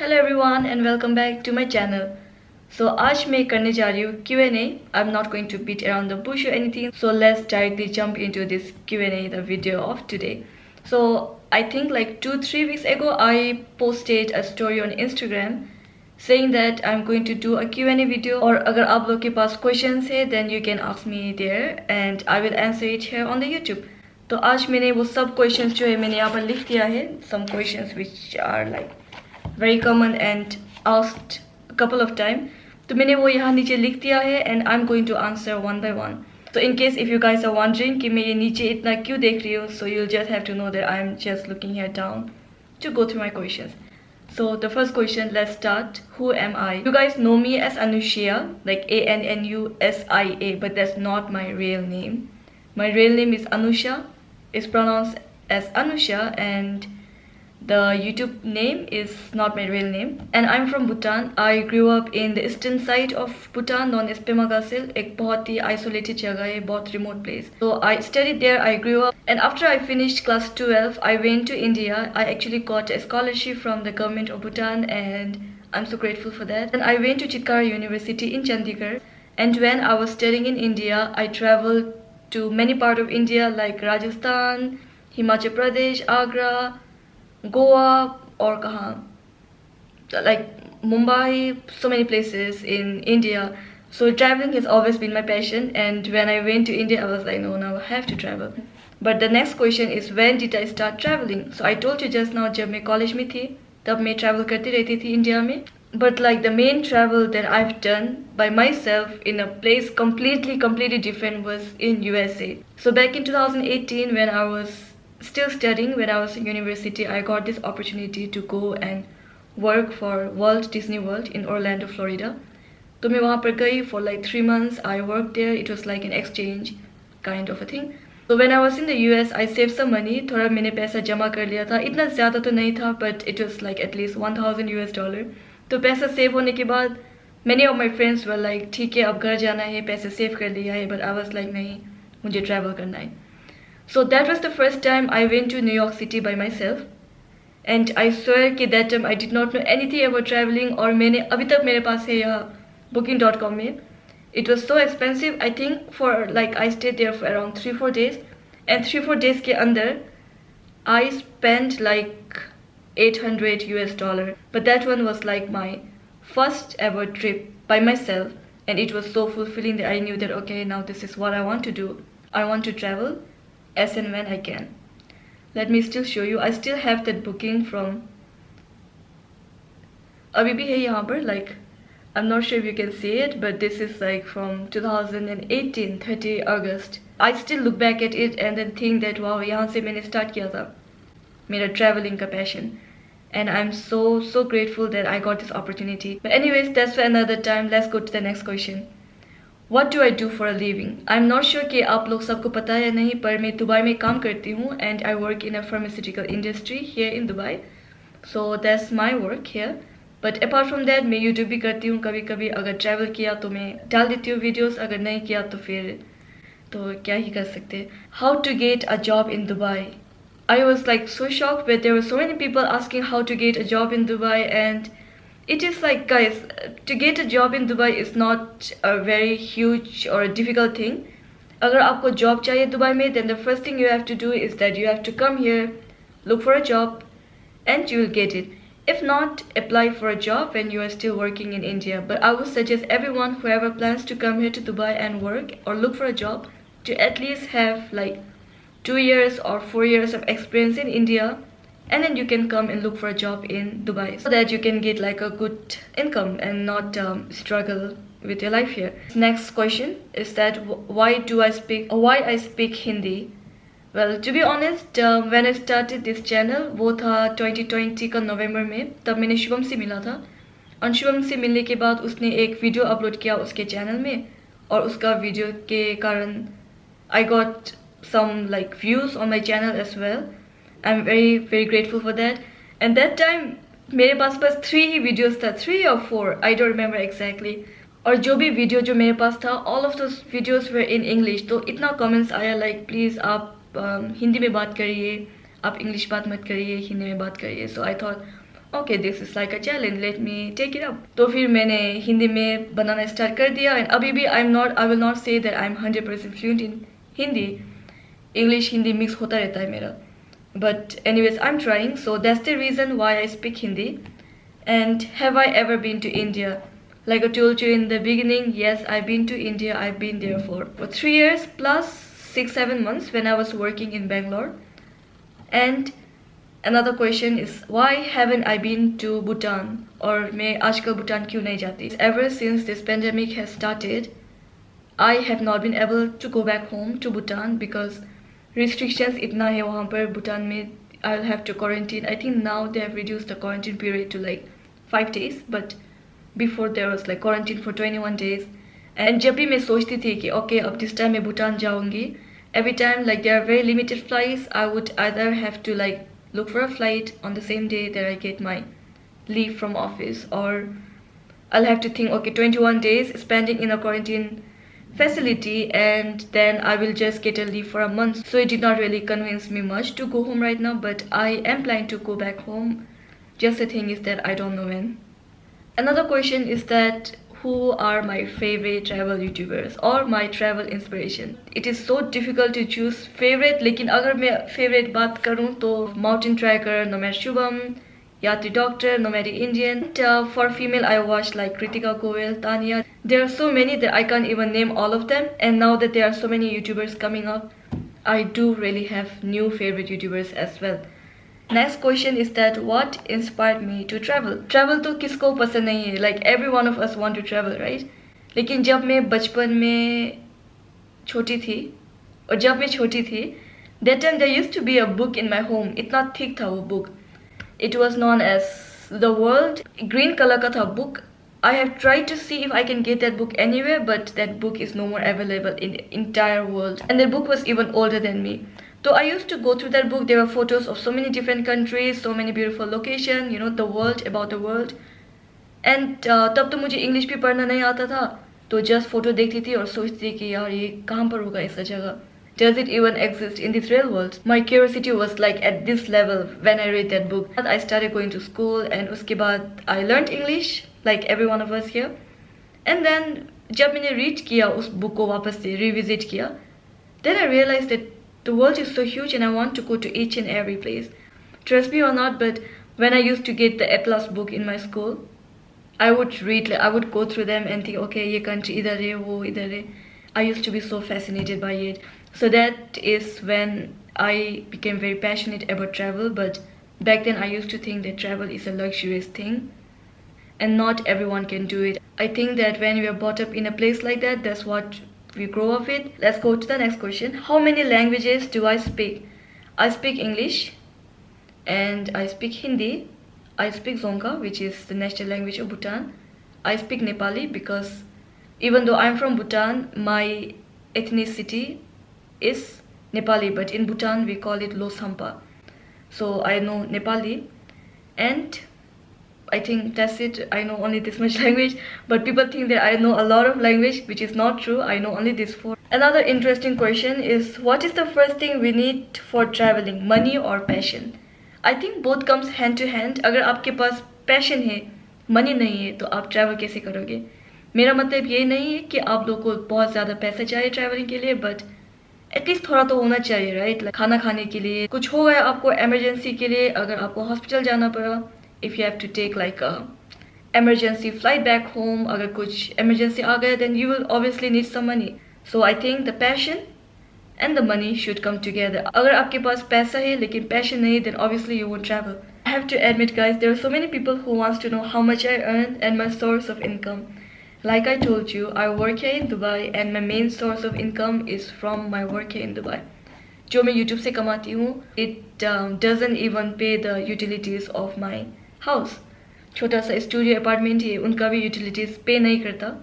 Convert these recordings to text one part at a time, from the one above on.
Hello everyone and welcome back to my channel. So आज मैं करने जा रही हूँ Q&A. I'm not going to beat around the bush or anything. So let's directly jump into this Q&A, the video of today. So I think like 2-3 weeks ago I posted a story on Instagram saying that I'm going to do a Q&A video. और अगर आप लोग के पास questions है then you can ask me there and I will answer it here on the YouTube. तो आज मैंने वो सब questions जो है मैंने यहाँ पर लिख दिया है. Some questions which are like very common and asked a couple of times. तो मैंने वो यहाँ नीचे लिख दिया है and I'm going to answer one by one. So in case if you guys are wondering कि मैं ये नीचे इतना क्यों देख रही हूँ, so you'll just have to know that I'm just looking here down to go through my questions. So the first question, let's start. Who am I? You guys know me as Anusha, like Annusia, but that's not my real name. My real name is Anusha. It's pronounced as Anusha and the YouTube name is not my real name. And I'm from Bhutan. I grew up in the eastern side of Bhutan known as Pemagasil, एक बहुत ही isolated जगह है, बहुत remote place. So I studied there, I grew up, and after I finished class 12, I went to India. I actually got a scholarship from the government of Bhutan and I'm so grateful for that. And I went to Chitkara University in Chandigarh. And when I was studying in India, I traveled to many parts of India like Rajasthan, Himachal Pradesh, Agra, Goa or kahan, like Mumbai, so many places in India. So traveling has always been my passion, and when I went to India I was like, no, now I have to travel. But the next question is, when did I start traveling? So I told you just now, जब मैं college में थी तब मैं travel करती रहती थी India में. But like the main travel that I've done by myself in a place completely different was in USA. So back in 2018 when I was still studying, when I was in university, I got this opportunity to go and work for Walt Disney World in Orlando, Florida. तो मैं वहाँ पर गई for like 3 months. I worked there. It was like an exchange kind of a thing. So when I was in the US, I saved some money. थोड़ा मैंने पैसा जमा कर लिया था. इतना ज़्यादा तो नहीं था, but it was like at least $1,000. तो पैसा सेव होने के बाद many of my friends were like, ठीक है अब घर जाना है, पैसे सेव कर लिया है. But I was like, नहीं, मुझे travel करना है. So that was the first time I went to New York City by myself, and I swear कि that time I did not know anything about traveling. और मैंने अभी तक मेरे पास है यहाँ booking.com में. It was so expensive. I think for like I stayed there for around 3-4 days, and 3-4 days के अंदर I spent like $800. But that one was like my first ever trip by myself, and it was so fulfilling that I knew that okay, now this is what I want to do. I want to travel as and when I can. Let me still show you. I still have that booking from अभी भी है यहाँ पर, like I'm not sure if you can see it, but this is like from 2018 30 August. I still look back at it and then think that wow, यहाँ से मैंने start किया था मेरा traveling का passion, and I'm so grateful that I got this opportunity. But anyways, that's for another time. Let's go to the next question. What do I do for a living? I'm not sure कि आप लोग सबको पता है या नहीं, पर मैं दुबई में काम करती हूँ and I work in a pharmaceutical industry here in Dubai. So that's my work here. But apart from that, मैं YouTube भी करती हूँ कभी कभी. अगर travel किया तो मैं डाल देती हूँ videos, अगर नहीं किया तो फिर तो क्या ही कर सकते. How to get a job in Dubai? I was like so shocked, but there were so many people asking how to get a job in Dubai, and it is like, guys, to get a job in Dubai is not a very huge or a difficult thing. अगर आपको job चाहिए Dubai में, then the first thing you have to do is that you have to come here, look for a job, and you will get it. If not, apply for a job when you are still working in India. But I would suggest everyone, whoever plans to come here to Dubai and work or look for a job, to at least have like 2 years or 4 years of experience in India, and then you can come and look for a job in Dubai so that you can get like a good income and not struggle with your life here. Next question is that why I speak Hindi? Well, to be honest, when I started this channel, वो था 2020 का नवंबर में. तब मैंने शुभम से मिला था, और शुभम से मिलने के बाद उसने एक वीडियो अपलोड किया उसके चैनल में, और उसका वीडियो के कारण I got some like views on my channel as well. I'm very grateful for that. And that time मेरे पास बस 3 ही videos था, 3 or 4, I don't remember exactly. और जो भी video जो मेरे पास था, all of those videos were in English. तो इतना comments आया like please आप हिंदी में बात करिए, आप English बात मत करिए, हिंदी में बात करिए. So I thought okay this is like a challenge, let me take it up. तो फिर मैंने हिंदी में बनाना स्टार्ट कर दिया एंड अभी भी I will not say that I am 100% fluent in Hindi. English Hindi mix होता रहता है मेरा, but anyways I'm trying, so that's the reason why I speak Hindi. And have I ever been to India? Like I told you in the beginning, yes, I've been to India. I've been there for 3 years plus 6-7 months when I was working in Bangalore. And another question is, why haven't I been to Bhutan? Or मैं आजकल Bhutan क्यों नहीं जाती? Ever since this pandemic has started, I have not been able to go back home to Bhutan because restrictions इतना है वहाँ पर Bhutan में. I'll have to quarantine. I think now they have reduced the quarantine period to like 5 days, but before there was like quarantine for 21 days. And जब भी मैं सोचती थी कि okay अब this time मैं Bhutan जाऊँगी, every time like there are very limited flights, I would either have to like look for a flight on the same day that I get my leave from office, or I'll have to think okay 21 days spending in a quarantine facility and then I will just get a leave for a month. So it did not really convince me much to go home right now, but I am planning to go back home. Just the thing is that I don't know when. Another question is that who are my favorite travel YouTubers or my travel inspiration? It is so difficult to choose favorite, लेकिन अगर मैं favorite बात करूँ तो mountain tracker nomad Shubham, Yatri Doctor, Nomad Indian. For female, I watched like Kritika Goel, Tanya. There are so many that I can't even name all of them. And now that there are so many YouTubers coming up, I do really have new favorite YouTubers as well. Next question is that what inspired me to travel? Travel तो किसको पसंद नहीं है? Like every one of us want to travel, right? लेकिन जब मैं बचपन में छोटी थी और जब मैं छोटी थी, that time there used to be a book in my home. इतना thick था वो book. It was known as The World. Green color का था book. I have tried to see if I can get that book anywhere, but that book is no more available in the entire world. And that book was even older than me. So I used to go through that book. There were photos of so many different countries, so many beautiful locations, you know, the world, about the world. And तब तो मुझे English भी पढ़ना नहीं आता था, तो just photo देखती थी और सोचती थी कि यार ये कहाँ पर होगा ऐसा जगह? Does it even exist in this real world? My curiosity was like at this level when I read that book. I started going to school and उसके बाद I learned English like every one of us here. And then जब मैंने read किया उस book को वापस से revisit किया, then I realized that the world is so huge and I want to go to each and every place. Trust me or not, but when I used to get the Atlas book in my school, I would read, I would go through them and think, okay, ये country इधर है, वो इधर है. I used to be so fascinated by it. So that is when I became very passionate about travel. But back then I used to think that travel is a luxurious thing and not everyone can do it. I think that when we are brought up in a place like that, that's what we grow up with. Let's go to the next question. How many languages do I speak? I speak English and I speak Hindi. I speak Dzongkha, which is the national language of Bhutan. I speak Nepali because even though I'm from Bhutan, my ethnicity is Nepali, but in Bhutan we call it Lo Sampa. So I know Nepali and I think that's it. I know only this much language, but people think that I know a lot of language, which is not true. I know only this 4. Another interesting question is, what is the first thing we need for traveling, money or passion? I think both comes hand to hand. अगर आपके पास passion है, money नहीं है, तो आप travel कैसे करोगे? मेरा मतलब ये नहीं है कि आप लोगों को बहुत ज़्यादा पैसा चाहिए traveling के लिए, but एटलीस्ट थोड़ा तो होना चाहिए, राइट? खाना खाने के लिए कुछ हो गया आपको इमरजेंसी के लिए, अगर आपको हॉस्पिटल जाना पड़ा, if you have to take like emergency flight back home, अगर कुछ emergency आ गया, then you will obviously need some money. So I think the passion and the money should come together. अगर आपके पास पैसा है लेकिन passion नहीं, then obviously you won't travel. I have to admit guys, there are so many people who wants to know how much I earn and my source of income. Like I told you, I work here in Dubai and my main source of income is from my work here in Dubai. जो मैं YouTube से कमाती हूँ, it doesn't even pay the utilities of my house. छोटा सा studio apartment है, उनका भी utilities pay नहीं करता.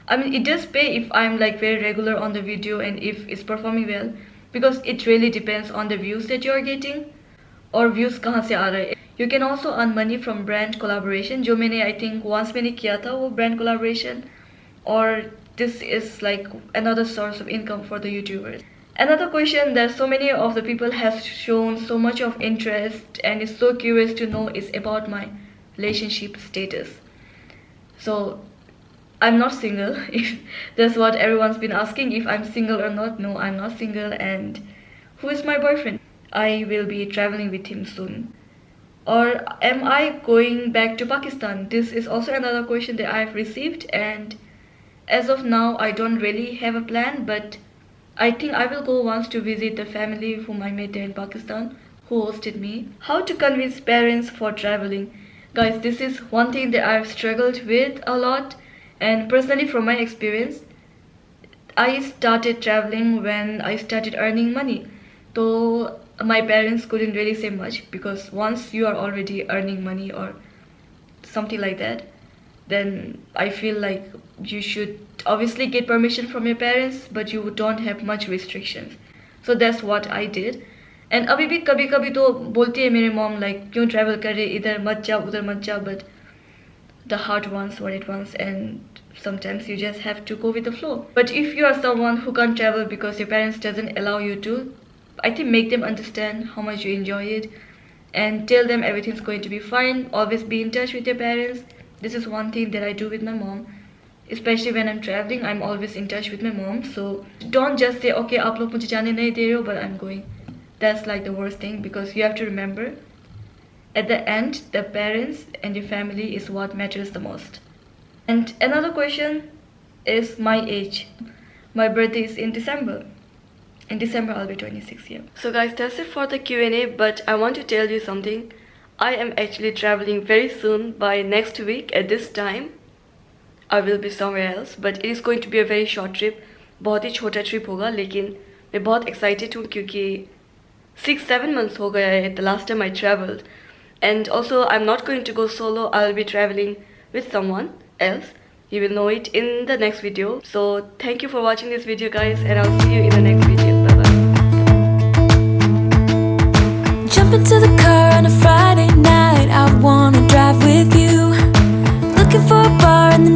I mean, it does pay if I'm like very regular on the video and if it's performing well, because it really depends on the views that you're getting और views कहाँ से आ रहे हैं. You can also earn money from brand collaboration, जो मैंने I think once मैंने किया था वो brand collaboration, or this is like another source of income for the YouTubers. Another question that so many of the people have shown so much of interest and is so curious to know is about my relationship status. So I'm not single. If that's what everyone's been asking, if I'm single or not. No, I'm not single. And who is my boyfriend? I will be traveling with him soon. Or am I going back to Pakistan? This is also another question that I've received, and as of now I don't really have a plan, but I think I will go once to visit the family whom I met there in Pakistan, who hosted me. How to convince parents for traveling? Guys, this is one thing that I've struggled with a lot, and personally from my experience, I started traveling when I started earning money. So my parents couldn't really say much, because once you are already earning money or something like that, then I feel like you should obviously get permission from your parents, but you don't have much restrictions. So that's what I did. And अभी भी कभी कभी तो बोलती है मेरी mom like क्यों travel कर रहे, इधर मत जा उधर मत जा, but the heart wants what it wants, and sometimes you just have to go with the flow. But if you are someone who can't travel because your parents doesn't allow you to, I think make them understand how much you enjoy it and tell them everything's going to be fine. Always be in touch with your parents. This is one thing that I do with my mom, especially when I'm traveling. I'm always in touch with my mom. So don't just say okay आप लोग मुझे जाने नहीं दे रहे हो, but I'm going. That's like the worst thing, because you have to remember at the end the parents and your family is what matters the most. And another question is my age. My birthday is in December. In December I'll be 26 years. So guys, that's it for the Q&A, but I want to tell you something. I am actually traveling very soon. By next week at this time I will be somewhere else, but it is going to be a very short trip. बहुत ही छोटा trip होगा, लेकिन मैं बहुत excited हूँ क्योंकि 6-7 months हो गया है the last time I traveled. And also I'm not going to go solo. I'll be traveling with someone else. You will know it in the next video. So thank you for watching this video guys, and I'll see you in the next video. Bye bye. Jump into the car on a Friday night, I wanna drive with you. Looking for a bar in the